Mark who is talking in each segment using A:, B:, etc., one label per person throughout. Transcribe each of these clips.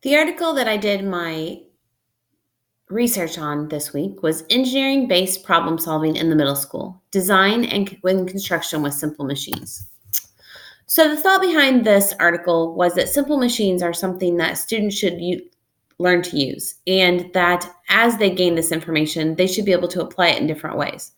A: The article that I did my research on this week was engineering-based problem solving in the middle school, design and when construction with simple machines. So the thought behind this article was that simple machines are something that students should learn to use, and that as they gain this information, they should be able to apply it in different ways.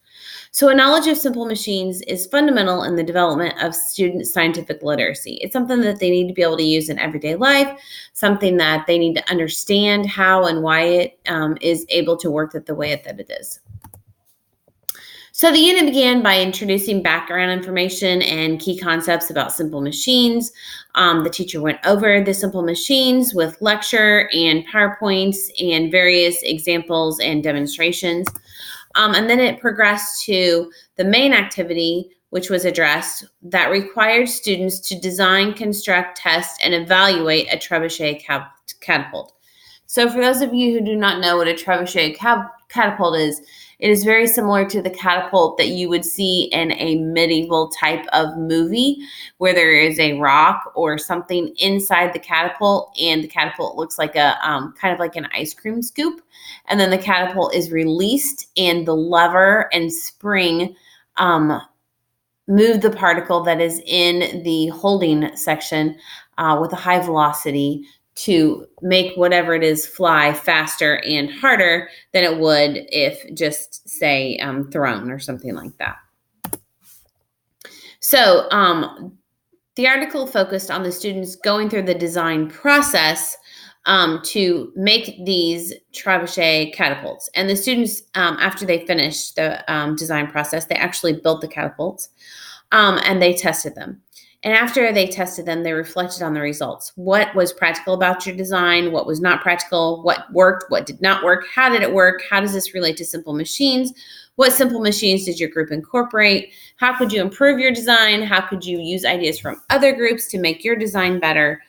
A: So a knowledge of simple machines is fundamental in the development of student scientific literacy. It's something that they need to be able to use in everyday life, something that they need to understand how and why it is able to work the way that it is. So the unit began by introducing background information and key concepts about simple machines. The teacher went over the simple machines with lecture and PowerPoints and various examples and demonstrations. And then it progressed to the main activity, which was addressed, that required students to design, construct, test, and evaluate a trebuchet catapult. So for those of you who do not know what a trebuchet catapult is, it is very similar to the catapult that you would see in a medieval type of movie where there is a rock or something inside the catapult, and the catapult looks like a kind of like an ice cream scoop. And then the catapult is released, and the lever and spring move the particle that is in the holding section with a high velocity to make whatever it is fly faster and harder than it would if just, say, thrown or something like that. So the article focused on the students going through the design process to make these trebuchet catapults. And the students, after they finished the design process, they actually built the catapults and they tested them. And after they tested them, they reflected on the results. What was practical about your design? What was not practical? What worked? What did not work? How did it work? How does this relate to simple machines? What simple machines did your group incorporate? How could you improve your design? How could you use ideas from other groups to make your design better?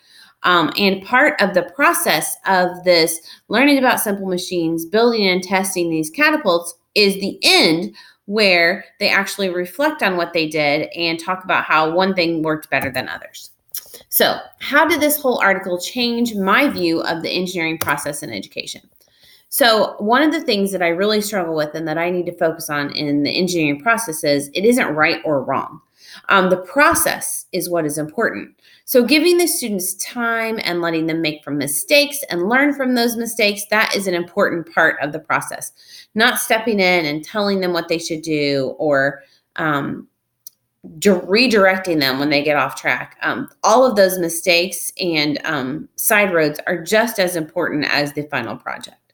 A: And part of the process of this learning about simple machines, building and testing these catapults is the end where they actually reflect on what they did and talk about how one thing worked better than others. So, how did this whole article change my view of the engineering process in education? So, one of the things that I really struggle with and that I need to focus on in the engineering process is it isn't right or wrong. The process is what is important. So giving the students time and letting them make mistakes and learn from those mistakes, that is an important part of the process. Not stepping in and telling them what they should do or redirecting them when they get off track. All of those mistakes and side roads are just as important as the final project.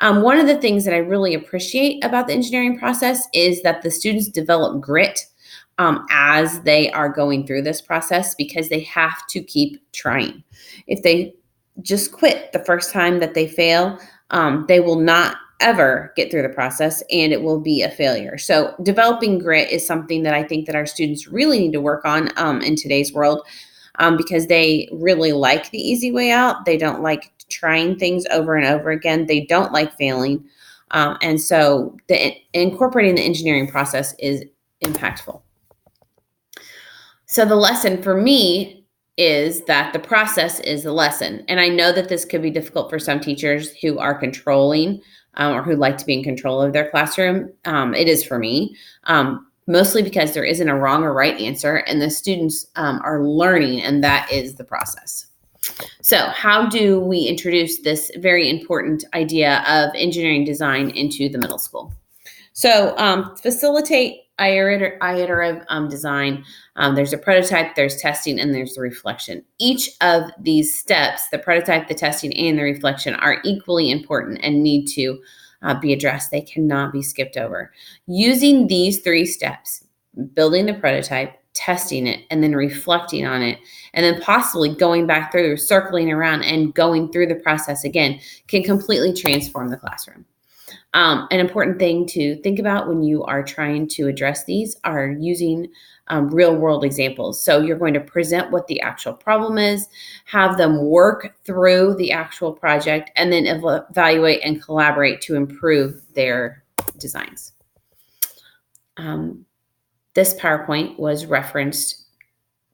A: One of the things that I really appreciate about the engineering process is that the students develop grit as they are going through this process because they have to keep trying. If they just quit the first time that they fail, they will not ever get through the process and it will be a failure. So developing grit is something that I think that our students really need to work on in today's world because they really like the easy way out. They don't like trying things over and over again. They don't like failing. And so incorporating the engineering process is impactful. So the lesson for me is that the process is the lesson. And I know that this could be difficult for some teachers who are controlling or who like to be in control of their classroom. It is for me, mostly because there isn't a wrong or right answer and the students are learning, and that is the process. So how do we introduce this very important idea of engineering design into the middle school? So facilitate iterative design. There's a prototype, there's testing, and there's the reflection. Each of these steps, the prototype, the testing, and the reflection, are equally important and need to be addressed. They cannot be skipped over. Using these three steps, building the prototype, testing it, and then reflecting on it, and then possibly going back through, circling around, and going through the process again, can completely transform the classroom. An important thing to think about when you are trying to address these are using real world examples. So you're going to present what the actual problem is, have them work through the actual project, and then evaluate and collaborate to improve their designs. This PowerPoint was referenced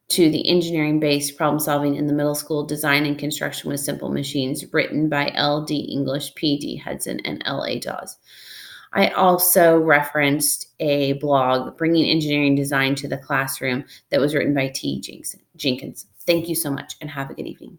A: to the engineering-based problem solving in the middle school, design and construction with simple machines, written by L.D. English, P.D. Hudson, and L.A. Dawes. I also referenced a blog, Bringing Engineering Design to the Classroom, that was written by T. Jenkins. Thank you so much and have a good evening.